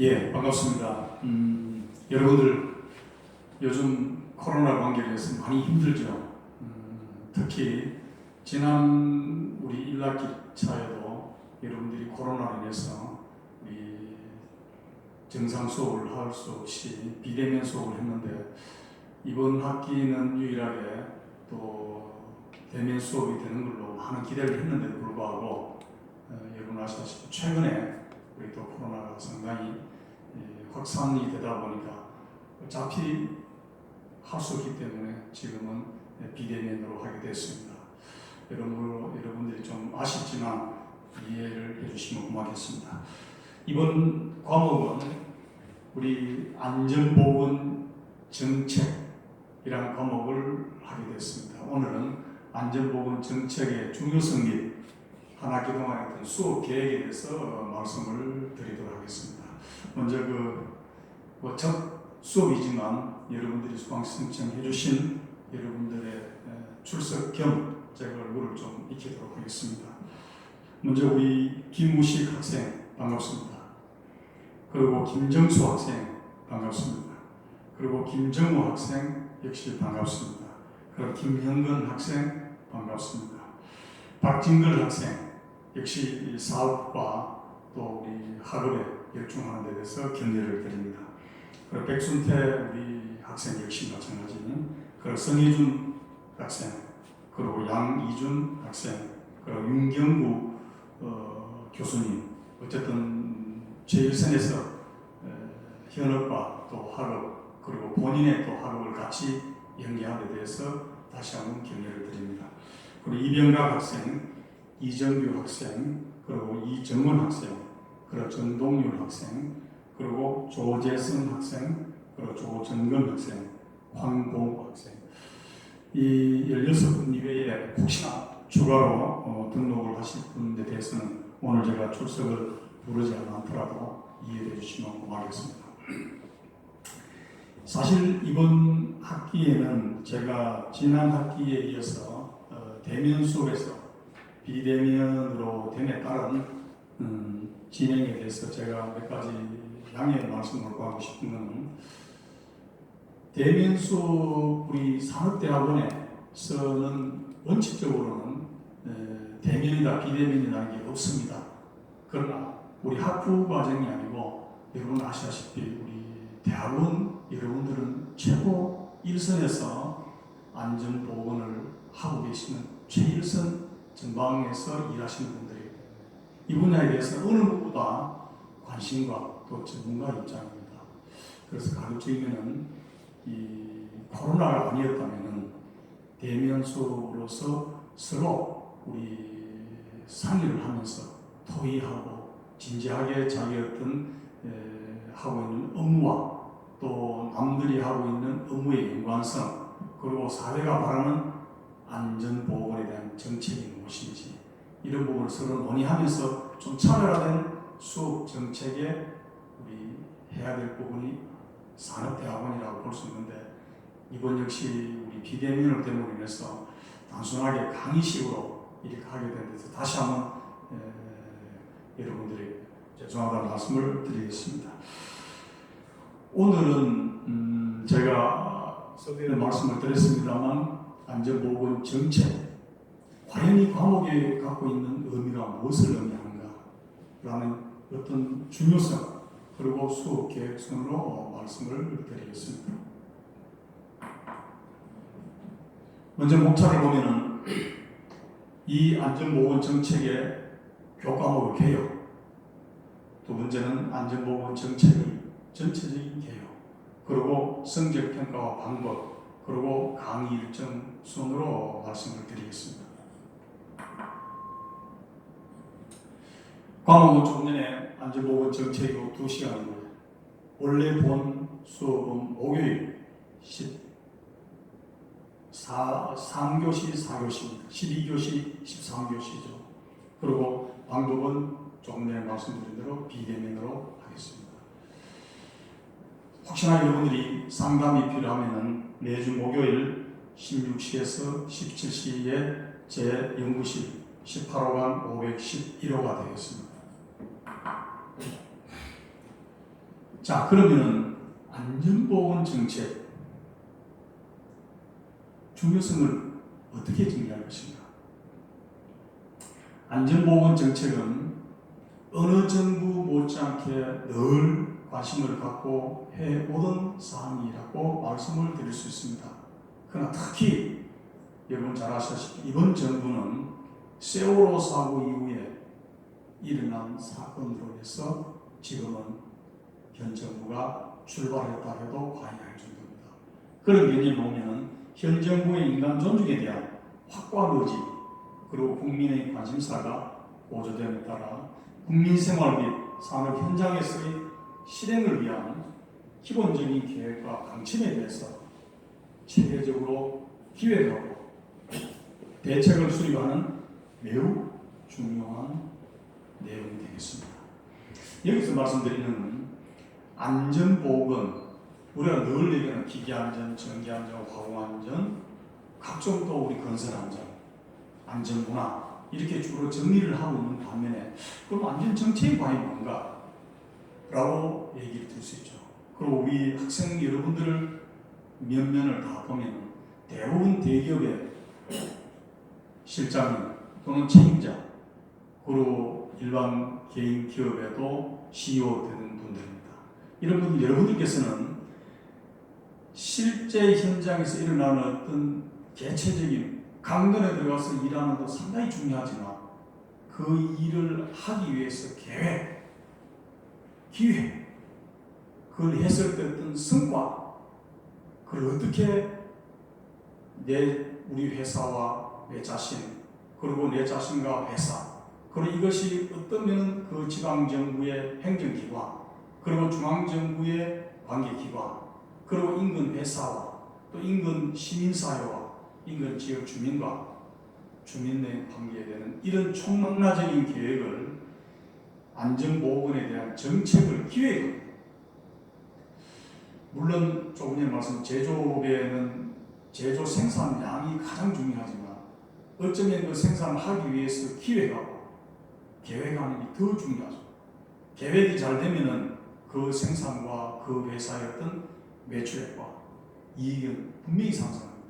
예, 반갑습니다. 여러분들 요즘 코로나 관계로 해서 많이 힘들죠. 특히 지난 우리 1학기 차에도 여러분들이 코로나로 인해서 우리 정상 수업을 할 수 없이 비대면 수업을 했는데 이번 학기는 유일하게 또 대면 수업이 되는 걸로 많은 기대를 했는데도 불구하고 여러분 아시다시피 최근에 우리 또 코로나가 상당히 확산이 되다 보니까 어차피 할 수 없기 때문에 지금은 비대면으로 하게 됐습니다. 여러분들이 좀 아쉽지만 이해를 해주시면 고맙겠습니다. 이번 과목은 우리 안전보건 정책이라는 과목을 하게 됐습니다. 오늘은 안전보건 정책의 중요성 및 한 학기 동안의 어떤 수업 계획에 대해서 말씀을 드리도록 하겠습니다. 먼저 첫 수업이지만 여러분들이 수강 신청해 주신 여러분들의 출석 겸 제가 얼굴을 좀 익히도록 하겠습니다. 먼저 우리 김우식 학생 반갑습니다. 그리고 김정수 학생 반갑습니다. 그리고 김정우 학생 역시 반갑습니다. 그리고 김현근 학생 반갑습니다. 박진걸 학생 역시 사업과 또 우리 학업에 열중하는 데 대해서 격려를 드립니다. 그리고 백순태 우리 학생 역시 마찬가지. 그리고 성혜준 학생, 그리고 양이준 학생, 그리고 윤경구 교수님. 어쨌든 제1선에서 현업과 또 학업 그리고 본인의 또 학업을 같이 연계하는 데 대해서 다시 한번 격려를 드립니다. 그리고 이병각 학생, 이정규 학생, 그리고 이정원 학생, 그리고 전동률 학생, 그리고 조재성 학생, 그리고 조정근 학생, 황봉 학생. 이 16분 이외에 혹시나 추가로 등록을 하실 분에 대해서는 오늘 제가 출석을 부르지 않더라도 이해해 주시면 고맙겠습니다. 사실 이번 학기에는 제가 지난 학기에 이어서 대면 수업에서 비대면으로 됨에 따른 진행에 대해서 제가 몇 가지 양해 말씀을 하고 싶은 것은 대면 수업 우리 산업대학원에서는 원칙적으로는 대면이다 비대면이라는 게 없습니다. 그러나 우리 학부 과정이 아니고 여러분 아시다시피 우리 대학원 여러분들은 최고 일선에서 안전보건을 하고 계시는 최일선 전방에서 일하시는 분들이 이 분야에 대해서 어느 누구보다 관심과 또 전문가 입장입니다. 그래서 가급적이면은 이 코로나가 아니었다면은 대면 수업으로서 서로 우리 상의를 하면서 토의하고 진지하게 자기 어떤 하고 있는 업무와 또 남들이 하고 있는 업무의 연관성 그리고 사회가 바라는 안전보건에 대한 정책이 무엇인지 이런 부분을 서로 논의하면서 좀 차별화된 수업 정책에 우리 해야 될 부분이 산업대학원이라고 볼 수 있는데 이번 역시 우리 비대면 때문에 인해서 단순하게 강의식으로 이렇게 하게 된 데서 다시 한번 여러분들이 죄송하다는 말씀을 드리겠습니다. 오늘은 제가 서두에 말씀을 드렸습니다만 안전보건 정책 과연 이 과목이 갖고 있는 의미가 무엇을 의미하는가 라는 어떤 중요성 그리고 수업 계획선으로 말씀을 드리겠습니다. 먼저 목차를 보면은 이 안전보건 정책의 교과목의 개요 두 번째는 안전보건 정책의 전체적인 개요 그리고 성적평가와 방법 그리고 강의 일정 순으로 말씀을 드리겠습니다. 과목은 조금 전에 안전보건 정책이고 2시간이고요. 원래 본 수업은 목요일 3교시, 4교시, 12교시, 13교시죠. 그리고 방법은 조금 전에 말씀드린 대로 비대면으로 하겠습니다. 혹시나 여러분들이 상담이 필요하면 매주 목요일 16시에서 17시에 제 연구실 18호관 511호가 되겠습니다. 자, 그러면은 안전보건 정책 중요성을 어떻게 정리할 것인가? 안전보건 정책은 어느 정부 못지않게 늘 관심을 갖고 해오던 사항이라고 말씀을 드릴 수 있습니다. 그러나 특히 여러분 잘 아시다시피 이번 정부는 세월호 사고 이후에 일어난 사건으로 해서 지금은 현 정부가 출발했다 해도 과언이 아닐 정도입니다. 그런 면을 보면 현 정부의 인간 존중에 대한 확고한 의지 그리고 국민의 관심사가 고조됨에 따라 국민생활 및 산업 현장에서의 실행을 위한 기본적인 계획과 방침에 대해서 체계적으로 기획하고 대책을 수립하는 매우 중요한 내용이 되겠습니다. 여기서 말씀드리는 안전보건, 우리가 늘 얘기하는 기기안전, 전기안전, 화공안전, 각종 또 우리 건설안전, 안전문화 이렇게 주로 정리를 하고 있는 반면에 그럼 안전정책이 과연 뭔가? 라고 얘기를 들 수 있죠. 그리고 우리 학생 여러분들을 면면을 다 보면 대부분 대기업의 실장님 또는 책임자 그리고 일반 개인 기업에도 CEO 되는 분들입니다. 이런 분들 여러분들께서는 실제 현장에서 일어나는 어떤 개체적인 강단에 들어가서 일하는 것도 상당히 중요하지만 그 일을 하기 위해서 계획, 기획, 그걸 했을 때 어떤 성과, 그걸 어떻게 우리 회사와 내 자신, 그리고 내 자신과 회사, 그리고 이것이 어떤 면은 그 지방정부의 행정기관, 그리고 중앙정부의 관계기관, 그리고 인근 회사와 또 인근 시민사회와 인근 지역 주민과 주민의 관계에 대한 이런 총망라적인 계획을 안전보건에 대한 정책을 기획합니다. 물론 조금 전에 말씀 제조업에는 제조 생산량이 가장 중요하지만 어쩌면 그 생산을 하기 위해서 기획하고 계획하는 게 더 중요하죠. 계획이 잘 되면은 그 생산과 그 회사의 어떤 매출액과 이익은 분명히 상승합니다.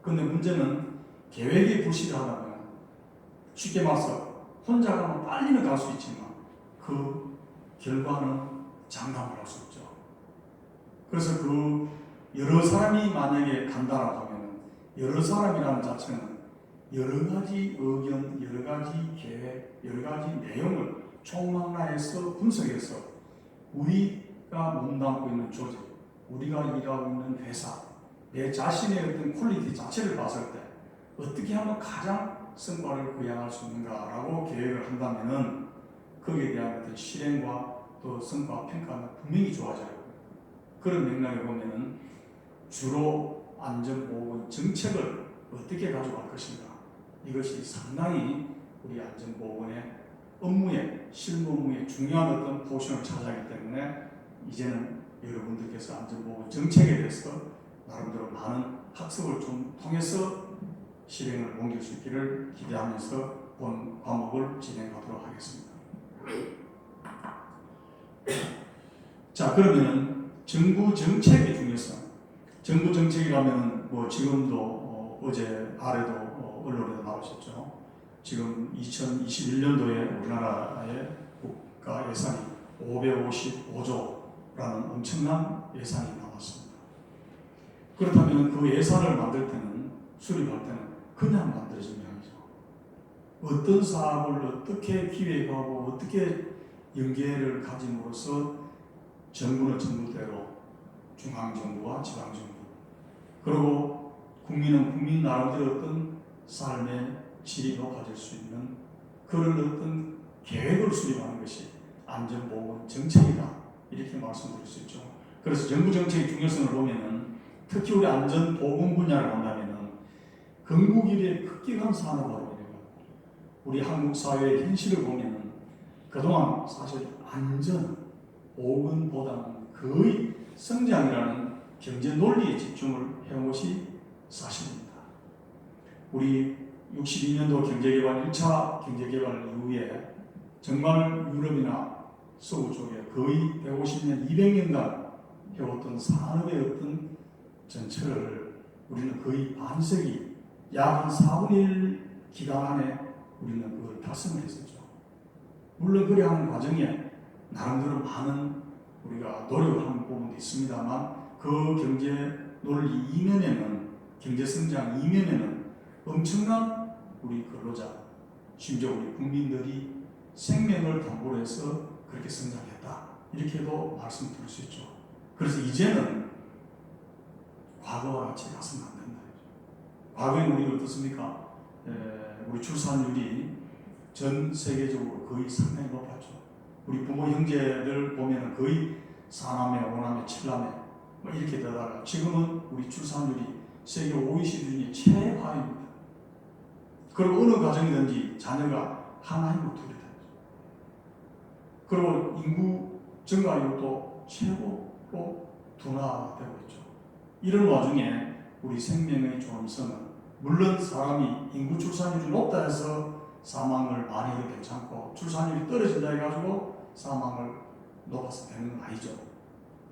그런데 문제는 계획이 부실하다면 쉽게 말해서 혼자 가면 빨리는 갈 수 있지만 그 결과는 장담을 할 수 없죠. 그래서 그 여러 사람이 만약에 간다라고 하면 여러 사람이라는 자체는 여러 가지 의견, 여러 가지 계획, 여러 가지 내용을 총망라해서 분석해서 우리가 몸담고 있는 조직, 우리가 일하고 있는 회사, 내 자신의 어떤 퀄리티 자체를 봤을 때 어떻게 하면 가장 성과를 부양할 수 있는가라고 계획을 한다면은 거기에 대한 어떤 실행과 또 성과 평가는 분명히 좋아져요. 그런 맥락에 보면은 주로 안전보건 정책을 어떻게 가져갈 것인가 이것이 상당히 우리 안전보건의 업무에 실무 업무에 중요한 어떤 포션을 차지하기 때문에 이제는 여러분들께서 안전보건 정책에 대해서 나름대로 많은 학습을 좀 통해서 실행을 옮길 수 있기를 기대하면서 본 과목을 진행하도록 하겠습니다. 자, 그러면은 정부 정책의 중요성. 정부 정책이라면 뭐 지금도 어제 아래도 언론에도 나오셨죠. 지금 2021년도에 우리나라의 국가 예산이 555조라는 엄청난 예산이 나왔습니다. 그렇다면 그 예산을 만들 때는 수립할 때는 그냥 만들어진 게 아니죠. 어떤 사업을 어떻게 기획하고 어떻게 연계를 가짐으로써 정부는 정부대로 중앙정부와 지방정부 그리고 국민은 국민 나름대로 어떤 삶의 질이 높아질 수 있는 그런 어떤 계획을 수립하는 것이 안전보건 정책이다 이렇게 말씀드릴 수 있죠. 그래서 정부 정책의 중요성을 보면은 특히 우리 안전보건 분야를 본다면은 건국 이래 급격한 산업화로 우리 한국 사회의 현실을 보면은 그동안 사실 안전 보건보다는 거의 성장이라는 경제 논리에 집중을 해온 것이 사실입니다. 우리 62년도 경제개발 1차 경제개발 이후에 정말 유럽이나 서구 쪽에 거의 150년, 200년간 해왔던 산업의 어떤 전체를 우리는 거의 반세기, 약 한 4분의 1 기간 안에 우리는 그걸 달성을 했었죠. 물론 그래 하는 과정에 나름대로 많은 우리가 노력을 한 부분도 있습니다만 그 경제 논리 이면에는, 경제 성장 이면에는 엄청난 우리 근로자, 심지어 우리 국민들이 생명을 담보로 해서 그렇게 성장했다, 이렇게도 말씀드릴 수 있죠. 그래서 이제는 과거와 같이 가서는 안 된다. 과거에 우리가 어떻습니까? 우리 출산율이 전 세계적으로 거의 상당히 높았죠. 우리 부모 형제들 보면 거의 4남매, 5남매, 7남매 뭐 이렇게 되다가 지금은 우리 출산율이 세계 OECD 중에 최하입니다. 그리고 어느 가정이든지 자녀가 하나이고 둘이다. 그리고 인구 증가율도 최고로 둔화되고 있죠. 이런 와중에 우리 생명의 존엄성은, 물론 사람이 인구 출산율이 높다 해서 사망을 많이 해도 괜찮고 출산율이 떨어진다 해가지고 사망을 높아서 되는 건 아니죠.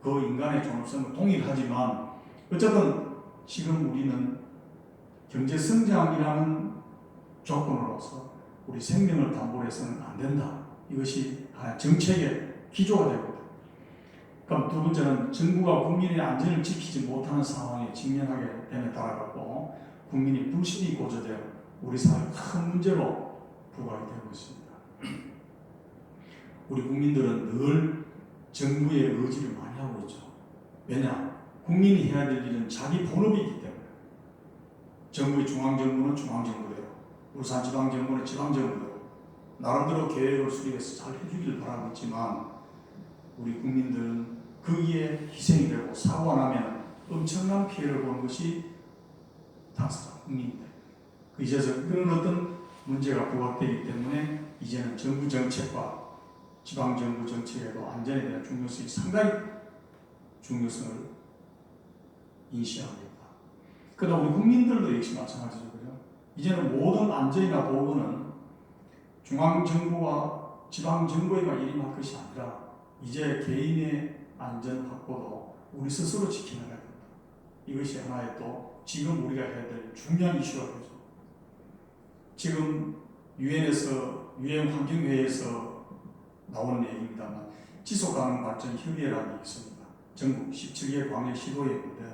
그 인간의 존엄성은 동일하지만 어쨌든 지금 우리는 경제 성장이라는 조건으로서 우리 생명을 담보로 해서는 안 된다. 이것이 정책의 기조가 되고, 그럼 두 번째는 정부가 국민의 안전을 지키지 못하는 상황에 직면하게 됨에 따라 국민이 불신이 고조되어 우리 사회의 큰 문제로 부각이 되고 있습니다. 우리 국민들은 늘 정부의 의지를 많이 하고 있죠. 왜냐? 국민이 해야 될 일은 자기 본업이기 때문에. 정부의 중앙정부는 중앙정부대로, 울산지방정부는 지방정부대로 나름대로 계획을 수립해서 잘 해주길 바라고 있지만 우리 국민들은 거기에 희생이 되고 사고가 나면 엄청난 피해를 보는 것이 당사자 국민입니다. 이제서 그런 어떤 문제가 부각되기 때문에 이제는 정부 정책과 지방정부 정책에도 안전에 대한 중요성이 상당히 중요성을 인식합니다. 그러나 우리 국민들도 역시 마찬가지죠. 이제는 모든 안전이나 보건은 중앙정부와 지방정부에만 일임할 것이 아니라 이제 개인의 안전 확보도 우리 스스로 지켜나가야 됩니다. 이것이 하나의 또 지금 우리가 해야 될 중요한 이슈가 되죠. 지금 유엔에서, 유엔 환경회의에서 나오는 얘기입니다만 지속가능 발전 협의회라는 게 있습니다. 전국 17개 광역 시도에 있는데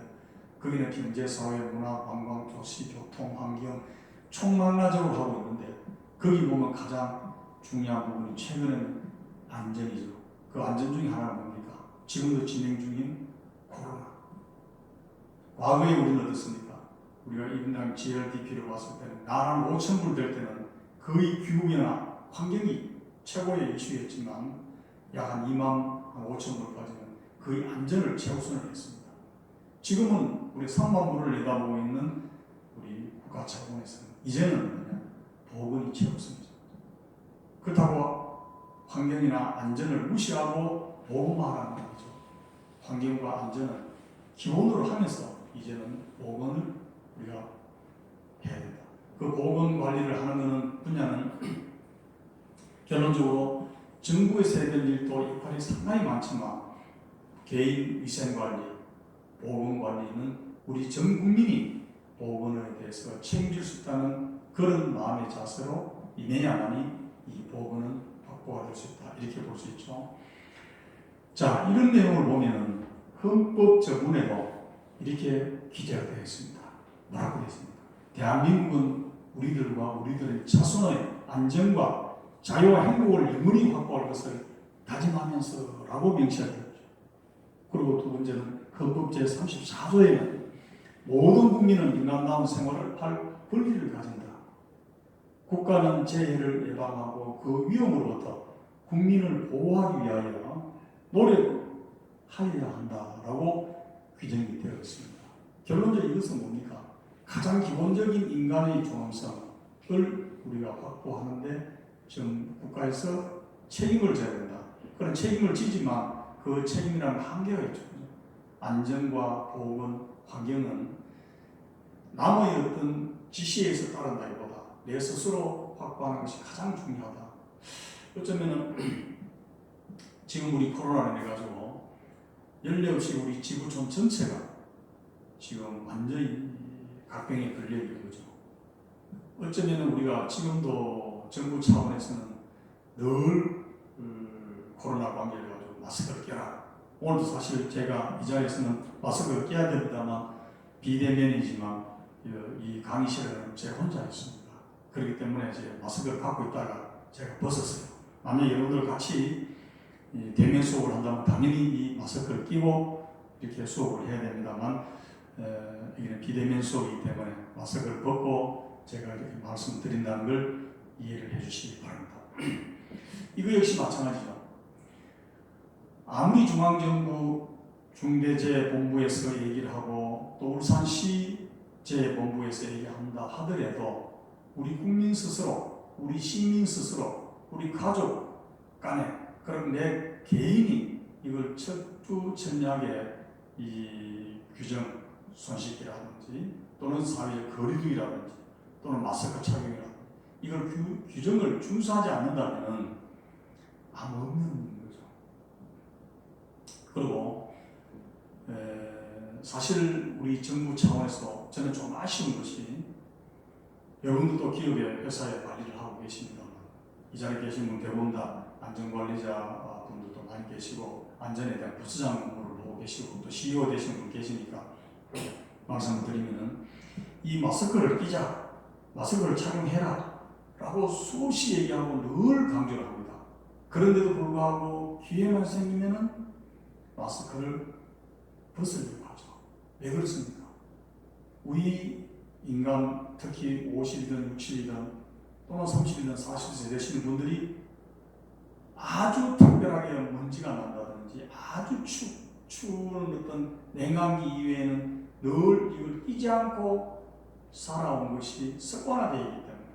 거기는 경제, 사회, 문화, 관광, 도시, 교통, 환경 총망라적으로 하고 있는데 거기 보면 가장 중요한 부분이 최근에는 안전이죠. 그 안전 중에 하나가 뭡니까? 지금도 진행 중인 코로나. 과거에 우리는 어떻습니까? 우리가 1인당 GRDP를 봤을 때는 나라 5,000불 될 때는 거의 기후변화, 환경이 최고의 이슈였지만 약 한 25,000불까지는 거의 안전을 최우선을 했습니다. 지금은 우리 3만 불을 내다보고 있는 우리 국가 차원에서는 이제는 뭐냐? 보건이 최우선이죠. 그렇다고 환경이나 안전을 무시하고 보건만 하라는 거죠. 환경과 안전은 기본으로 하면서 이제는 보건을 우리가 해야 된다. 그 보건 관리를 하는 분야는 결론적으로 정부에서 해야 될 일도 역할이 상당히 많지만 개인 위생관리, 보건관리는 우리 전 국민이 보건에 대해서 책임질 수 있다는 그런 마음의 자세로 임해야만이 이 보건은 확보가 될 수 있다. 이렇게 볼 수 있죠. 자, 이런 내용을 보면은 헌법조문에도 이렇게 기재가 되어 있습니다. 뭐라고 되어 있습니까? 대한민국은 우리들과 우리들의 자손의 안전과 자유와 행복을 영원히 확보할 것을 다짐하면서 라고 명시가 되어 있죠. 그리고 두 번째는 헌법 제34조에는 모든 국민은 인간다운 생활을 할 권리를 가진다. 국가는 재해를 예방하고 그 위험으로부터 국민을 보호하기 위하여 노력하여야 한다라고 규정이 되어 있습니다. 결론적으로 이것은 뭡니까? 가장 기본적인 인간의 존엄성을 우리가 확보하는데 지금 국가에서 책임을 져야 된다. 그런 책임을 지지만 그 책임이라는 한계가 있죠. 안전과 보건, 환경은 남의 어떤 지시에 의해서 따른다기보다 내 스스로 확보하는 것이 가장 중요하다. 어쩌면 지금 우리 코로나로 인해가지고 연례 없이 우리 지구촌 전체가 지금 완전히 각병에 걸려 있는 거죠. 어쩌면 우리가 지금도 정부 차원에서는 늘 코로나 관계를 가지고 마스크를 껴라. 오늘도 사실 제가 이 자리에서는 마스크를 껴야 됩니다만 비대면이지만 이 강의실에는 제 혼자 있습니다. 그렇기 때문에 이제 마스크를 갖고 있다가 제가 벗었어요. 만약에 여러분들 같이 대면 수업을 한다면 당연히 이 마스크를 끼고 이렇게 수업을 해야 됩니다만 이게 비대면 수업이기 때문에 마스크를 벗고 제가 이렇게 말씀드린다는 걸 이해를 해주시기 바랍니다. 이거 역시 마찬가지죠. 아무리 중앙정부 중대재해본부에서 얘기를 하고 또 울산시 재해본부에서 얘기한다 하더라도 우리 국민 스스로, 우리 시민 스스로, 우리 가족 간에 그런 내 개인이 이걸 철두철미하게 이 규정 손씻기라든지 또는 사회적 거리두기라든지 또는 마스크 착용이라든지 이걸 규정을 준수하지 않는다면 아무 없는 거죠. 그리고 사실 우리 정부 차원에서 저는 좀 아쉬운 것이 여러분들도 기업의 회사에 관리를 하고 계십니다. 이 자리에 계신 분 대부분 다 안전관리자 분들도 많이 계시고 안전에 대한 부서장으로 보고 계시고 또 CEO 되신 분 계시니까 말씀을 드리면은 이 마스크를 끼자, 마스크를 착용해라 라고 수없이 얘기하고 늘 강조를 합니다. 그런데도 불구하고 기회만 생기면은 마스크를 벗으려고 하죠. 왜 그렇습니까? 우리 인간 특히 50이든 60이든 또는 30이든 40세 되시는 분들이 아주 특별하게 먼지가 난다든지 아주 추운 어떤 냉감기 이외에는 늘 이걸 끼지 않고 살아온 것이 습관화되어 있기 때문에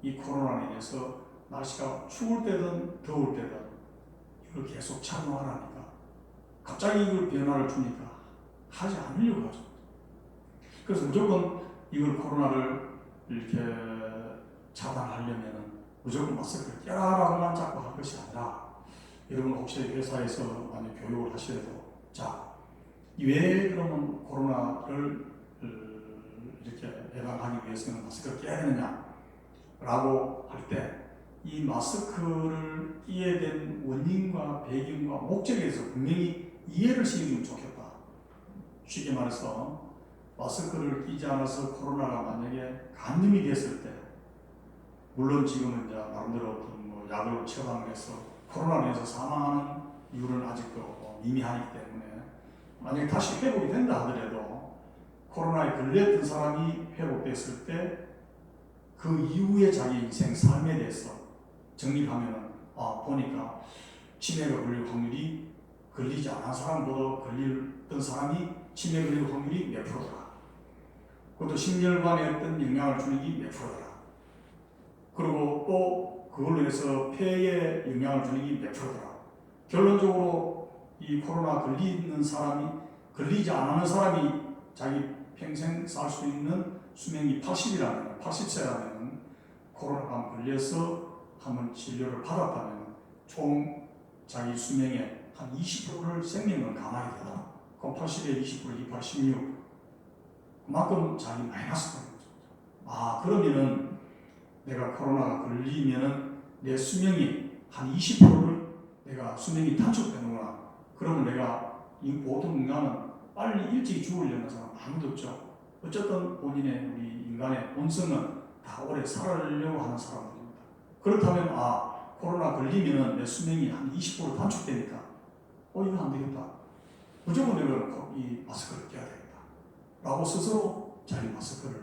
이 코로나로 인해서 날씨가 추울 때든 더울 때든 이걸 계속 착용하라니까 갑자기 이걸 변화를 주니까 하지 않으려고 하죠. 그래서 무조건 이걸 코로나를 이렇게 차단하려면 무조건 마스크를 껴라라고만 자꾸 할 것이 아니라 여러분 혹시 회사에서 만약 교육을 하시더라도 자, 왜 그러면 코로나를 이렇게 예방하기 위해서는 마스크를 껴야 되느냐 라고 할 때 이 마스크를 끼게 된 원인과 배경과 목적에 대해서 분명히 이해를 시키면 좋겠다. 쉽게 말해서 마스크를 끼지 않아서 코로나가 만약에 감염이 됐을 때 물론 지금은 이제 나름대로 어떤 뭐 약을 처방해서 코로나로 인해서 사망하는 이유는 아직도 미미하기 때문에 만약에 다시 회복이 된다 하더라도 코로나에 걸렸던 사람이 회복됐을 때 그 이후에 자기 인생 삶에 대해서 정립하면은 보니까 치매가 걸릴 확률이 걸리지 않은 사람보다 걸렸던 사람이 치매 걸릴 확률이 몇 프로더라. 그것도 심혈관에 어떤 영향을 주는 게 몇 프로더라. 그리고 또 그걸로 인해서 폐에 영향을 주는 게 몇 프로더라. 결론적으로 이 코로나 걸리는 사람이 걸리지 않은 사람이 자기 평생 살 수 있는 수명이 80세라면 코로나가 걸려서 한번 진료를 받았다면 총 자기 수명의 한 20%를 생명을 감아야 되다. 그럼 80에 20% 28, 16 그만큼 자기 마이너스 되는 거죠. 그러면은 내가 코로나가 걸리면은 내 수명이 한 20%를 내가 수명이 단축되는구나. 그러면 내가 이 모든 인간은 빨리 일찍 죽으려는 사람 아무도 없죠. 어쨌든 본인의 우리 인간의 본성은 다 오래 살아려고 하는 사람들입니다. 그렇다면 코로나 걸리면은 내 수명이 한 20% 단축되니까 이거 안 되겠다. 무조건 내가 이 마스크를 껴야 되겠다. 라고 스스로 자기 마스크를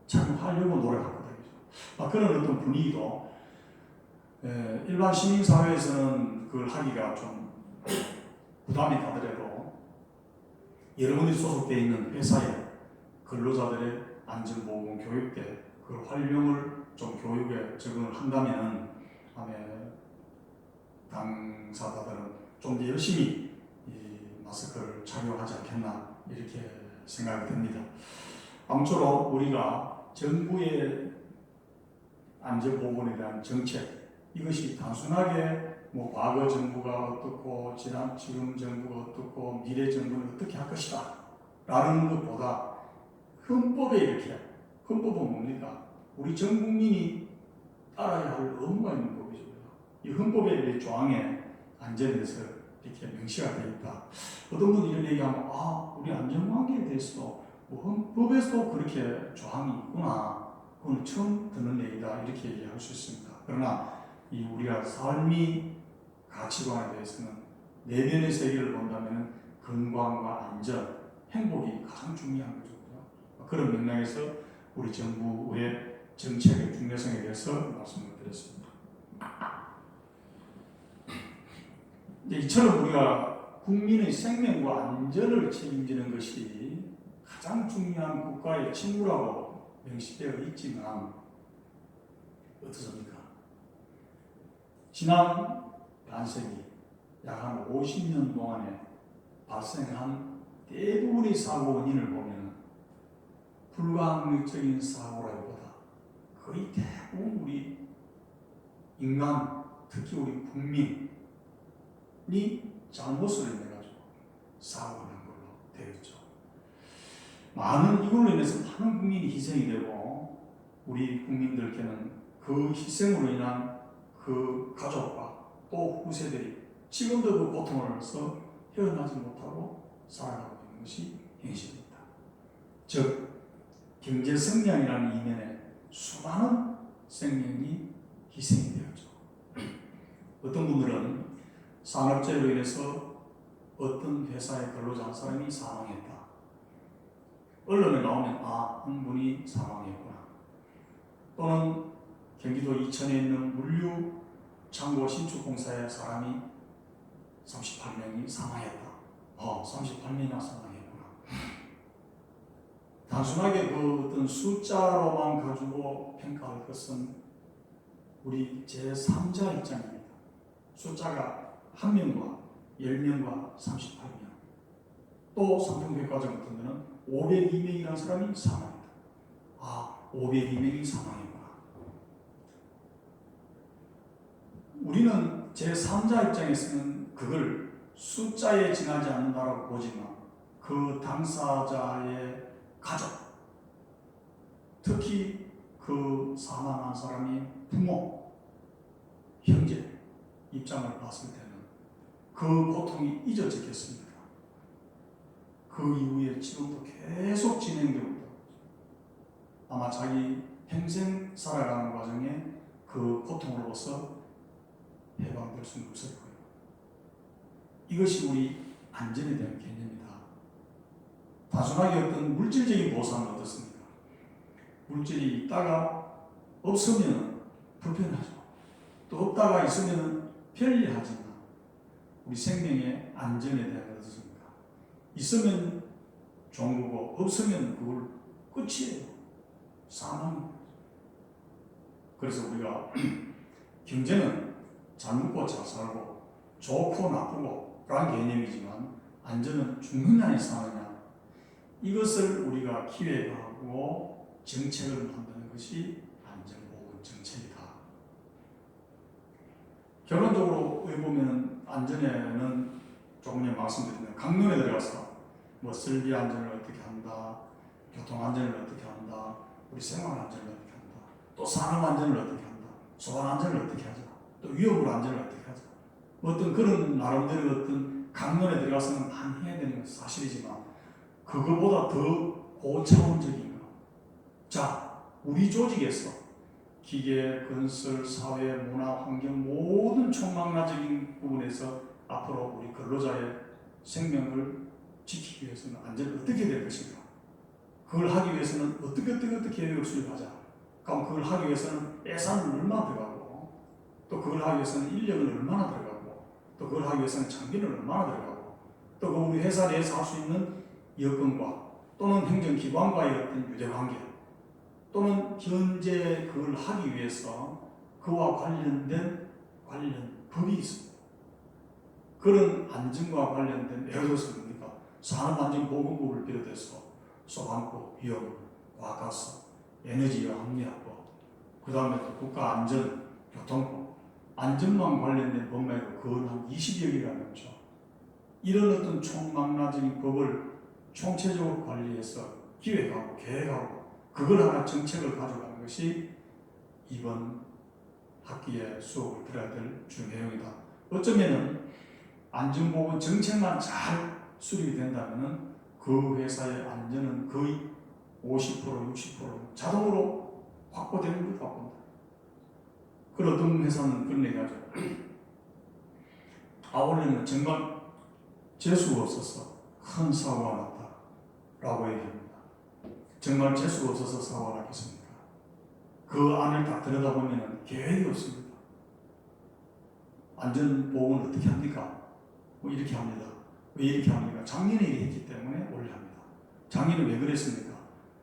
착용하려고 노력하거든요. 그런 어떤 분위기도 일반 시민사회에서는 그걸 하기가 좀 부담이 가더라도 여러분들이 소속되어 있는 회사에 근로자들의 안전보건 교육 때 그 활용을 좀 교육에 적응을 한다면 당사자들은 좀 더 열심히 이 마스크를 착용하지 않겠나 이렇게 생각이 듭니다. 아무쪼록 우리가 정부의 안전보건에 대한 정책 이것이 단순하게 뭐 과거 정부가 어떻고 지금 정부가 어떻고 미래 정부는 어떻게 할 것이다 라는 것보다 헌법에 이렇게, 헌법은 뭡니까? 우리 전 국민이 따라야 할 의무가 있는 법이죠. 이 헌법의 조항에 안전에 대해서 이렇게 명시가 되어 있다. 어떤 분이 이런 얘기하면 우리 안전관계에 대해서도 뭐 헌법에서도 그렇게 조항이 있구나. 그건 처음 듣는 얘기다. 이렇게 얘기할 수 있습니다. 그러나 이 우리가 삶이 가치관에 대해서는 내면의 세계를 본다면 건강과 안전, 행복이 가장 중요한 거죠. 그런 맥락에서 우리 정부의 정책의 중요성에 대해서 말씀을 드렸습니다. 이처럼 우리가 국민의 생명과 안전을 책임지는 것이 가장 중요한 국가의 책무라고 명시되어 있지만 어떻습니까? 지난 반세기 약 한 50년 동안에 발생한 대부분의 사고 원인을 보면 불가항력적인 사고라기보다 거의 대부분 우리 인간, 특히 우리 국민이 잘못을 해가지고 사고가 난 걸로 되었죠. 이걸로 인해서 많은 국민이 희생이 되고 우리 국민들께는 그 희생으로 인한 그 가족과 또 후세들이 지금도 그 고통으로서 헤어나지 못하고 살아가고 있는 것이 현실입니다. 즉 경제 성장이라는 이면에 수많은 생명이 희생이 되었죠. 어떤 분들은 산업재해로 인해서 어떤 회사의 근로자 한 사람이 사망했다. 언론에 나오면 한 분이 사망했구나. 또는 경기도 이천에 있는 물류 창고 신축 공사의 사람이 38명이 사망했다. 38명이나 사망했구나. 단순하게 그 어떤 숫자로만 가지고 평가할 것은 우리 제3자 입장입니다. 숫자가 1명과 10명과 38명. 또 삼성백화점 같은 데는 502명이라는 사람이 사망했다. 502명이 사망했구나. 우리는 제3자 입장에서는 그걸 숫자에 지나지 않는다라고 보지만 그 당사자의 가족, 특히 그 사망한 사람이 부모, 형제 입장을 봤을 때는 그 고통이 잊어지겠습니까? 그 이후에 지금도 계속 진행되고 있다. 아마 자기 평생 살아가는 과정에 그 고통으로부터 해방될 수는 없을 거예요. 이것이 우리 안전에 대한 개념이다. 단순하게 어떤 물질적인 보상은 어떻습니까? 물질이 있다가 없으면 불편하죠. 또 없다가 있으면 편리하지만 우리 생명의 안전에 대한 어떻습니까? 있으면 좋은 거고 없으면 그걸 끝이에요. 사망입니다. 그래서 우리가 경제는 잘 먹고 잘 살고 좋고 나쁘고 라는 개념이지만 안전은 죽느냐 사느냐 이것을 우리가 기획하고 정책을 만드는 것이 안전보건 정책이다. 결론적으로 보면 안전에는 조금 전에 말씀드린 강론에 들어가서 설비 안전을 어떻게 한다, 교통 안전을 어떻게 한다, 우리 생활 안전을 어떻게 한다, 또 산업 안전을 어떻게 한다, 소방 안전을 어떻게 하자, 또 위험물 안전을 어떻게 하자. 어떤 그런 나름대로 어떤 강론에 들어가서는 많이 해야 되는 것은 사실이지만 그거보다 더 고차원적인 거. 자, 우리 조직에서 기계, 건설, 사회, 문화, 환경 모든 총망라적인 부분에서 앞으로 우리 근로자의 생명을 지키기 위해서는 안전을 어떻게 될 것인가? 그걸 하기 위해서는 어떻게 계획을 수립하자. 그럼 그걸 하기 위해서는 예산은 얼마나 들어가고 또 그걸 하기 위해서는 인력은 얼마나 들어가고 또 그걸 하기 위해서는 장비는 얼마나 들어가고 또 우리 회사 내에서 할 수 있는 여건과 또는 행정기관과의 어떤 유대관계 또는 현재 그걸 하기 위해서 그와 관련 법이 있습니다. 그런 안전과 관련된 예를 들어서 뭡니까? 산업안전보건법을 비롯해서 소방법, 위험, 과가스, 에너지와 합리화법, 그 다음에 또 국가안전, 교통법, 안전망 관련된 법만 그건 한 20여 개가 넘죠. 이런 어떤 총망라적인 법을 총체적으로 관리해서 기획하고 계획하고 그걸 하나 정책을 가져가는 것이 이번 학기에 수업을 들어야 될 주 내용이다. 어쩌면은 안전보건 정책만 잘 수립이 된다면은 그 회사의 안전은 거의 50% 60% 자동으로 확보되는 것도 봅니다. 그 어떤 회사는 그런 얘기하죠. 원래는 정말 재수가 없어서 큰 사고가 났다 라고 얘기합니다. 정말 재수가 없어서 사고가 났겠습니까? 그 안을 딱 들여다보면 계획이 없습니다. 안전보험을 어떻게 합니까? 뭐 이렇게 합니다. 왜 이렇게 합니까? 작년에 했기 때문에 원래 합니다. 작년에 왜 그랬습니까?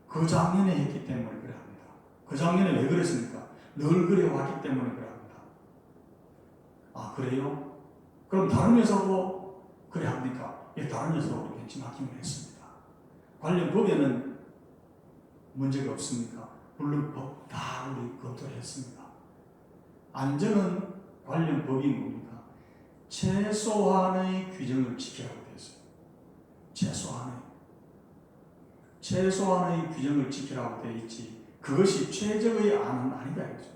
그 작년에 했기 때문에 그래 합니다. 그 작년에 왜 그랬습니까? 늘 그래 왔기 때문에 그래 합니다. 그래요? 그럼 다른 회사도 그래 합니까? 예, 다른 회사도 벤치마킹을 했습니다. 관련 법에는 문제가 없습니까? 물론 법 다 우리 검토를 했습니다. 안전은 관련 법이 뭡니까? 최소한의 규정을 지키라고 되어 있어요. 최소한의 규정을 지키라고 되어 있지 그것이 최적의 안은 아니다 이거죠.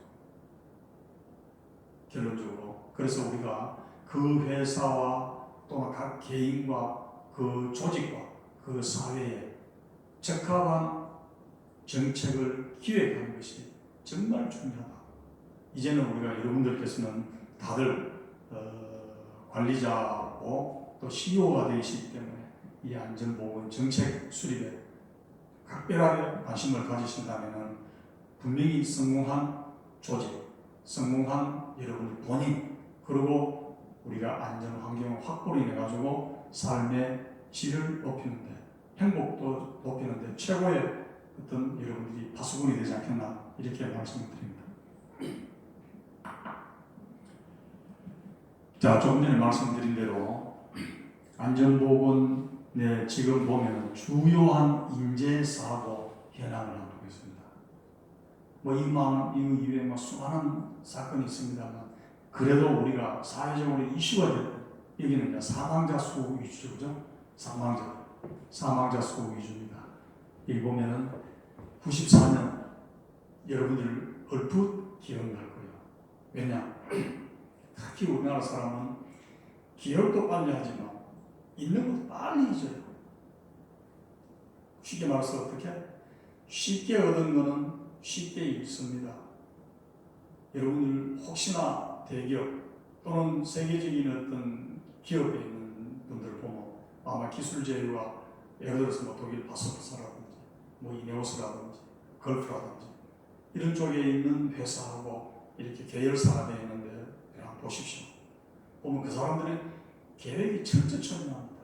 결론적으로. 그래서 우리가 그 회사와 또는 각 개인과 그 조직과 그 사회에 적합한 정책을 기획하는 것이 정말 중요하다. 이제는 우리가 여러분들께서는 다들 관리자고 또 CEO가 되시기 때문에 이 안전보건 정책 수립에 각별하게 관심을 가지신다면 분명히 성공한 조직, 성공한 여러분 본인, 그리고 우리가 안전환경 확보로 인해 가지고 삶의 질을 높이는데, 행복도 높이는데 최고의 어떤 여러분들이 파수꾼이 되지 않겠나 이렇게 말씀을 드립니다. 자, 조금 전에 말씀드린 대로 안전보건에 지금 보면 주요한 인재사고 현황을 하고 있습니다. 이 이외에 수많은 사건이 있습니다만 그래도 우리가 사회적으로 이슈가 되고 여기는 사망자 수 위주죠. 사망자 수 위주입니다. 여기 보면은 94년 여러분들 얼핏 기억날 거예요. 왜냐? 특히 우리나라 사람은 기억도 빨리 하지만 있는 것도 빨리 잊어요. 쉽게 말해서 어떻게? 쉽게 얻은 것은 쉽게 잊습니다. 여러분들 혹시나 대기업 또는 세계적인 어떤 기업에 있는 분들을 보면 아마 기술 제휴가 예를 들어서 독일 바스포스라든지 이네오스라든지 걸프라든지 이런 쪽에 있는 회사하고 이렇게 계열사가 되어 있는데 한번 보십시오. 보면 그 사람들의 계획이 철두철미합니다.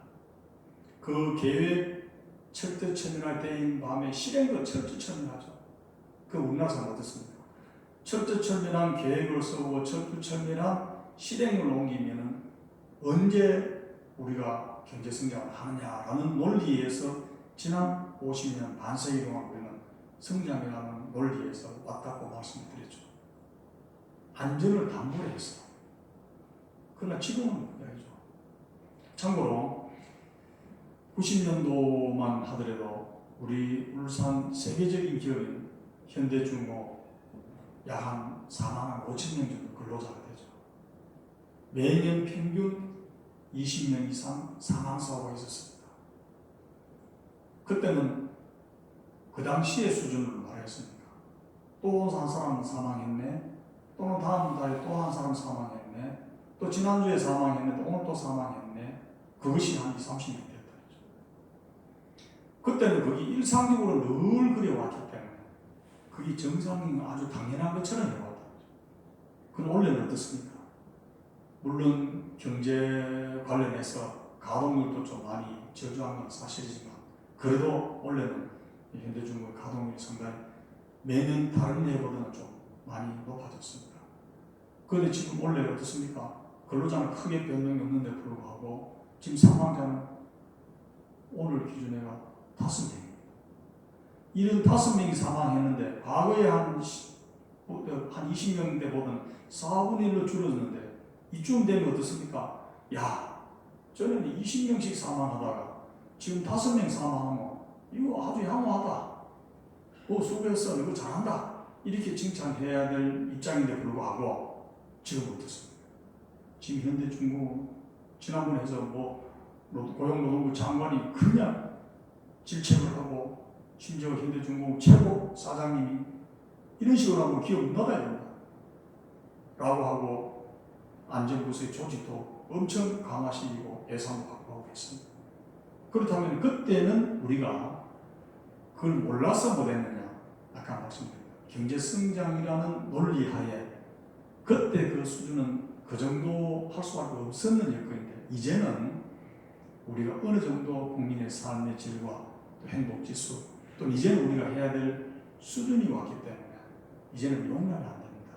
그 계획 철두철미할 때인 밤에 실행도 철두철미하죠. 그 우리나라 사람 어떻습니까? 철두철미한 계획을 쓰고 철두철미한 실행을 옮기면은 언제 우리가 경제 성장을 하느냐라는 논리에서 지난 50년 반세기 동안 우리는 성장이라는 논리에서 왔다고 말씀드렸죠. 안전을 담보로 했어. 그러나 지금은 아니죠. 참고로 90년도만 하더라도 우리 울산 세계적인 기업인 현대중공업 약 한 4만 5천 명 정도 근로자가 되죠. 매년 평균 20명 이상 사망사고가 있었습니다. 그때는 그 당시의 수준을 말했습니다. 또 한 사람 사망했네, 또는 다음 달에 또 한 사람 사망했네, 또 지난주에 사망했네, 오늘 또 사망했네. 그것이 한 20, 30년 됐다. 그때는 그게 일상적으로 늘 그래왔기 때문에 그게 정상인 아주 당연한 것처럼 해왔다. 그럼 원래는 어떻습니까? 물론 경제 관련해서 가동률도 좀 많이 저조한 건 사실이지만 그래도 원래는 현대중공업 가동률이 상당히 매년 다른 해보다는 좀 많이 높아졌습니다. 그런데 지금 원래 어떻습니까? 근로자는 크게 변동이 없는데 불구하고 지금 사망자는 오늘 기준에가 5명입니다. 이런 5명이 사망했는데 과거에 한 한 20명대 보던 4분의 1로 줄어드는데 이쯤 되면 어떻습니까? 야, 전에는 20명씩 사망하다가 지금 5명 사망하면 이거 아주 양호하다. 수고했어. 이거 잘한다. 이렇게 칭찬해야 될 입장인데 불구하고 지금 어떻습니까? 지금 현대중공은 지난번에 해서 고용노동부 장관이 그냥 질책을 하고 심지어 현대중공 최고 사장님이 이런 식으로 하면 기업 나가야 된다 라고 하고 안전부서의 조직도 엄청 강화시키고 예산도 확보하고 있습니다. 그렇다면 그때는 우리가 그걸 몰라서 못했느냐? 아까 말씀드렸습니다. 경제성장이라는 논리하에 그때 그 수준은 그 정도 할 수밖에 없었는 여건인데 이제는 우리가 어느 정도 국민의 삶의 질과 또 행복지수 또 이제는 우리가 해야 될 수준이 왔기 때문에 이제는 용납이 안 됩니다.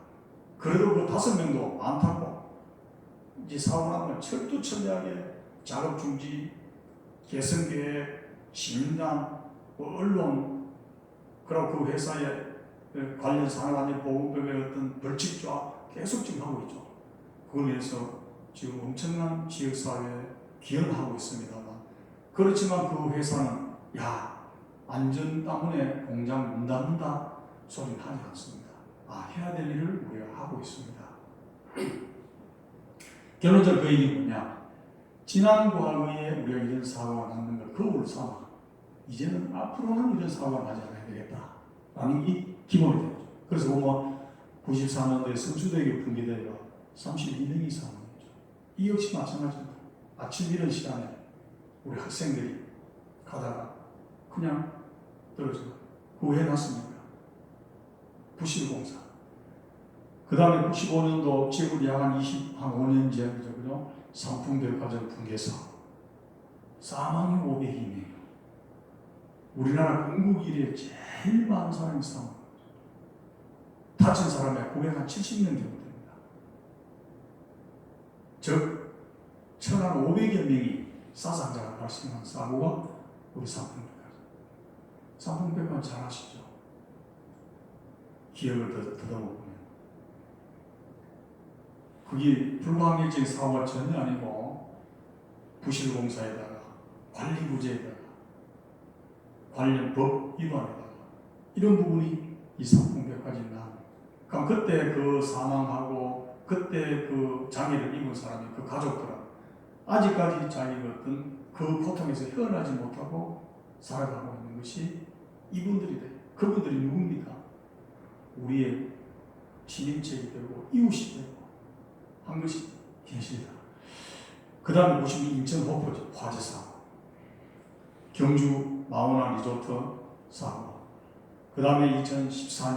그래도 그 5명도 많다고 이제 사고 나면 철두철미하게 작업중지, 개선계획, 시민단, 언론 그리고 그 회사의 관련 산업안전보건법의 어떤 벌칙조항 계속 지금 하고 있죠. 그걸 위해서 지금 엄청난 지역사회에 기여를 하고 있습니다만 그렇지만 그 회사는 안전 때문에 공장 문 닫는다 소리는 하지 않습니다. 해야 될 일을 우리가 하고 있습니다. 결론적으로 그 얘기는 뭐냐? 지난 과거에 우리가 이런 사고가 났는 걸 거울 삼아 이제는 앞으로는 이런 사고가 나지 않아야 되겠다라는 게 기본이 되죠. 그래서 보면 94년도에 성수대교 붕괴대가 32명이 사망했죠. 이 역시 마찬가지입니다. 아침 이런 시간에 우리 학생들이 가다가 그냥 떨어져요. 왜 났습니까? 부실공사. 그 다음에 95년도 지금 약 한 5년 전이죠. 그죠? 삼풍백화점 붕괴사. 사망이 502명이에요. 우리나라 건국 이래 제일 많은 사람이 사망. 다친 사람의 970명 정도 됩니다. 즉, 1,500여 명이 사상자가 발생한 사고가 우리 삼풍백화점. 삼풍백화점 잘 아시죠? 기억을 더듬어보면. 그게 불가항력적인 사고가 전혀 아니고 부실공사에다가 관리부재에다가 관련 법 위반에다가 이런 부분이 이 삼풍백화점이 나. 그럼 그때 그 사망하고 그때 그 장애를 입은 사람이 그 가족들은 아직까지 자기가 어떤 그 고통에서 헤어나지 못하고 살아가고 있는 것이 이분들이 돼. 그분들이 누굽니까? 우리의 친인척이 되고 이웃이 되고 한 것이 계십니다. 그 다음에 보시면 인천 호포 화재 사고, 경주 마우나 리조트 사고, 그 다음에 2014년